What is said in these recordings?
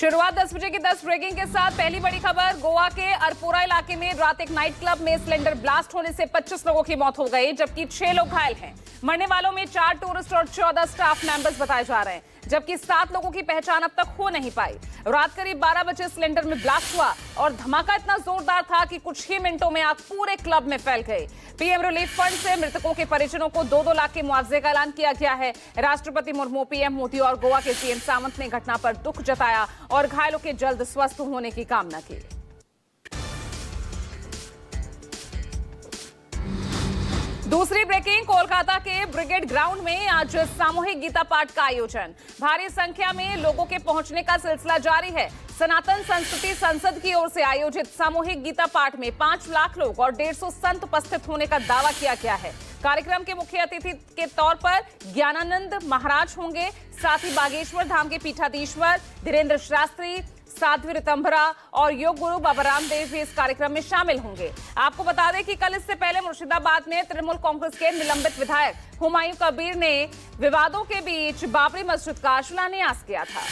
शुरुआत 10 बजे की 10 ब्रेकिंग के साथ पहली बड़ी खबर। गोवा के अरपोरा इलाके में रात एक नाइट क्लब में सिलेंडर ब्लास्ट होने से 25 लोगों की मौत हो गई, जबकि 6 लोग घायल हैं। मरने वालों में 4 टूरिस्ट और 14 स्टाफ मेंबर्स बताए जा रहे हैं, जबकि 7 लोगों की पहचान अब तक हो नहीं पाई। रात करीब 12 बजे सिलेंडर में ब्लास्ट हुआ और धमाका इतना जोरदार था कि कुछ ही मिनटों में आग पूरे क्लब में फैल गई। पीएम रिलीफ फंड से मृतकों के परिजनों को 2-2 लाख के मुआवजे का ऐलान किया गया है। राष्ट्रपति मुर्मू, पीएम मोदी और गोवा के सीएम सावंत ने घटना पर दुख जताया और घायलों के जल्द स्वस्थ होने की कामना की। दूसरी ब्रेकिंग, कोलकाता के ब्रिगेड ग्राउंड में आज सामूहिक गीता पाठ का आयोजन। भारी संख्या में लोगों के पहुंचने का सिलसिला जारी है। सनातन संस्कृति संसद की ओर से आयोजित सामूहिक गीता पाठ में 5 लाख लोग और 150 संत उपस्थित होने का दावा किया गया है। कार्यक्रम के मुख्य अतिथि के तौर पर ज्ञानानंद महाराज होंगे। साथ ही बागेश्वर धाम के पीठाधीश्वर धीरेन्द्र शास्त्री, साध्वी ऋतंभरा और योग गुरु बाबा रामदेव भी इस कार्यक्रम में शामिल होंगे। आपको बता दें कि कल इससे पहले मुर्शिदाबाद में तृणमूल कांग्रेस के निलंबित विधायक हुमायूं कबीर ने विवादों के बीच बाबरी मस्जिद का शिलान्यास किया था।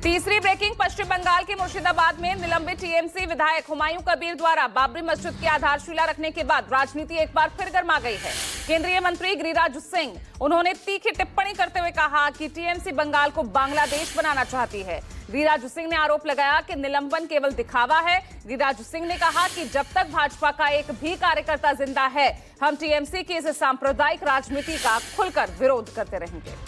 तीसरी ब्रेकिंग, पश्चिम बंगाल के मुर्शिदाबाद में निलंबित टीएमसी विधायक हुमायूं कबीर द्वारा बाबरी मस्जिद की आधारशिला रखने के बाद राजनीति एक बार फिर गर्मा गई है। केंद्रीय मंत्री गिरिराज सिंह, उन्होंने तीखी टिप्पणी करते हुए कहा कि टीएमसी बंगाल को बांग्लादेश बनाना चाहती है। गिरिराज सिंह ने आरोप लगाया कि निलंबन केवल दिखावा है। गिरिराज सिंह ने कहा कि जब तक भाजपा का एक भी कार्यकर्ता जिंदा है, हम टीएमसी की इस सांप्रदायिक राजनीति का खुलकर विरोध करते रहेंगे।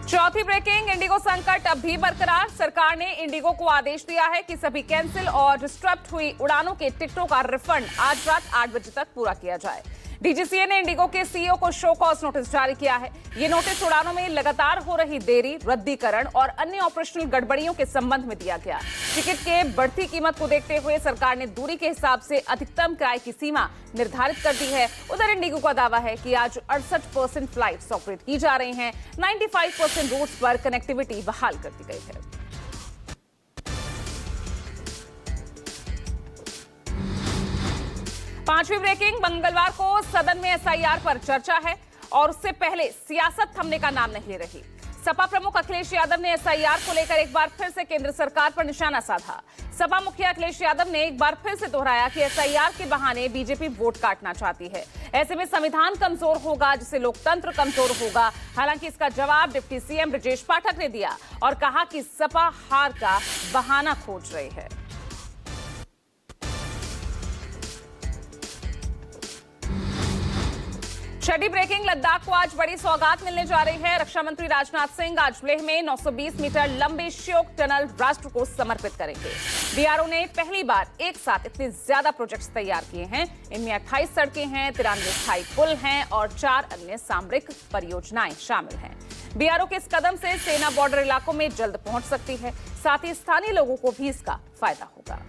चौथी ब्रेकिंग, इंडिगो संकट अब भी बरकरार। सरकार ने इंडिगो को आदेश दिया है कि सभी कैंसिल और डिस्टर्ब हुई उड़ानों के टिकटों का रिफंड आज रात 8 बजे तक पूरा किया जाए। डीजीसीए ने इंडिगो के सीईओ को शो कॉज नोटिस जारी किया है। ये नोटिस उड़ानों में लगातार हो रही देरी, रद्दीकरण और अन्य ऑपरेशनल गड़बड़ियों के संबंध में दिया गया। टिकट के बढ़ती कीमत को देखते हुए सरकार ने दूरी के हिसाब से अधिकतम किराए की सीमा निर्धारित कर दी है। उधर इंडिगो का दावा है कि आज 68% फ्लाइट्स ऑपरेट की जा रही हैं। 95% रूट्स पर कनेक्टिविटी बहाल कर दी गई है। पांचवी ब्रेकिंग, मंगलवार को सदन में एसआईआर पर चर्चा है और उससे पहले सियासत थमने का नाम नहीं ले रही। सपा प्रमुख अखिलेश यादव ने एसआईआर को लेकर एक बार फिर से केंद्र सरकार पर निशाना साधा। सपा मुखिया अखिलेश यादव ने एक बार फिर से दोहराया कि एसआईआर के बहाने बीजेपी वोट काटना चाहती है। ऐसे में संविधान कमजोर होगा, जिससे लोकतंत्र कमजोर होगा। हालांकि इसका जवाब डिप्टी सीएम ब्रजेश पाठक ने दिया और कहा कि सपा हार का बहाना खोज रही है। छठी ब्रेकिंग, लद्दाख को आज बड़ी सौगात मिलने जा रही है। रक्षा मंत्री राजनाथ सिंह आज लेह में 920 मीटर लंबे श्योक टनल राष्ट्र को समर्पित करेंगे। बीआरओ ने पहली बार एक साथ इतने ज्यादा प्रोजेक्ट्स तैयार किए हैं। इनमें 28 सड़कें हैं, 93 स्थायी पुल हैं और 4 अन्य सामरिक परियोजनाएं शामिल हैं। बीआरओ के इस कदम से सेना बॉर्डर इलाकों में जल्द पहुंच सकती है। साथ ही स्थानीय लोगों को भी इसका फायदा होगा।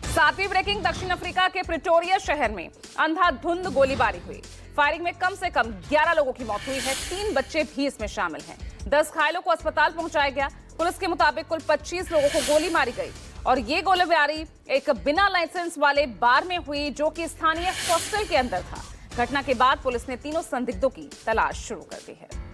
सातवीं ब्रेकिंग, दक्षिण अफ्रीका के प्रिटोरिया शहर में अंधाधुंध गोलीबारी हुई। फायरिंग में कम से कम 11 लोगों की मौत हुई है। 3 बच्चे भी इसमें शामिल हैं। 10 घायलों को अस्पताल पहुंचाया गया। पुलिस के मुताबिक कुल 25 लोगों को गोली मारी गई और ये गोलीबारी एक बिना लाइसेंस वाले बार में हुई, जो कि स्थानीय हॉस्टल के अंदर था। घटना के बाद पुलिस ने तीनों संदिग्धों की तलाश शुरू कर दी है।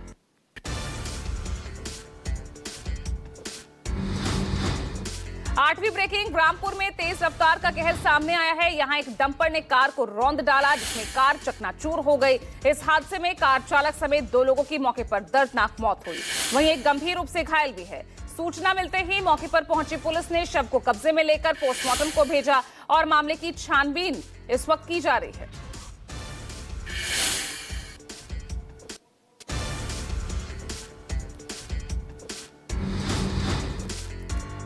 आठवीं ब्रेकिंग, रामपुर में तेज रफ्तार का कहर सामने आया है। यहां एक डंपर ने कार को रौंद डाला, जिसमें कार चकनाचूर हो गई। इस हादसे में कार चालक समेत 2 लोगों की मौके पर दर्दनाक मौत हुई। वहीं एक गंभीर रूप से घायल भी है। सूचना मिलते ही मौके पर पहुंची पुलिस ने शव को कब्जे में लेकर पोस्टमार्टम को भेजा और मामले की छानबीन इस वक्त की जा रही है।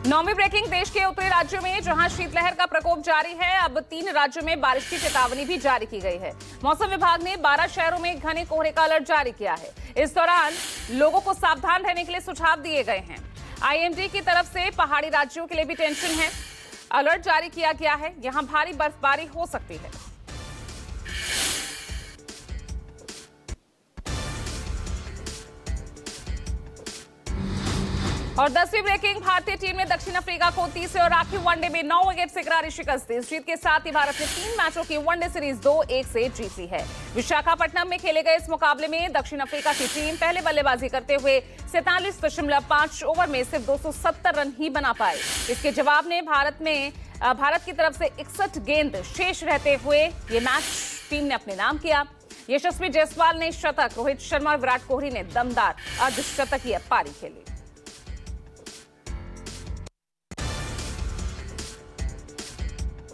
नौवीं ब्रेकिंग, देश के उत्तरी राज्यों में जहां शीतलहर का प्रकोप जारी है, अब 3 राज्यों में बारिश की चेतावनी भी जारी की गई है। मौसम विभाग ने 12 शहरों में घने कोहरे का अलर्ट जारी किया है। इस दौरान लोगों को सावधान रहने के लिए सुझाव दिए गए हैं। आईएमडी की तरफ से पहाड़ी राज्यों के लिए भी टेंशन है। अलर्ट जारी किया गया है। यहां भारी बर्फबारी हो सकती है। और 10वीं ब्रेकिंग, भारतीय टीम ने दक्षिण अफ्रीका को तीसरे और आखिरी वनडे में 9 विकेट से करारी शिकस्त दी। इस जीत के साथ ही भारत ने 3 मैचों की वनडे सीरीज 2-1 से जीत ली है। विशाखापट्टनम में खेले गए इस मुकाबले में दक्षिण अफ्रीका की टीम पहले बल्लेबाजी करते हुए 47.5 ओवर में सिर्फ 270 रन ही बना पाई। इसके जवाब में भारत की तरफ से 61 गेंद शेष रहते हुए ये मैच टीम ने अपने नाम किया। यशस्वी जायसवाल ने शतक, रोहित शर्मा और विराट कोहली ने दमदार अर्धशतकीय पारी खेली।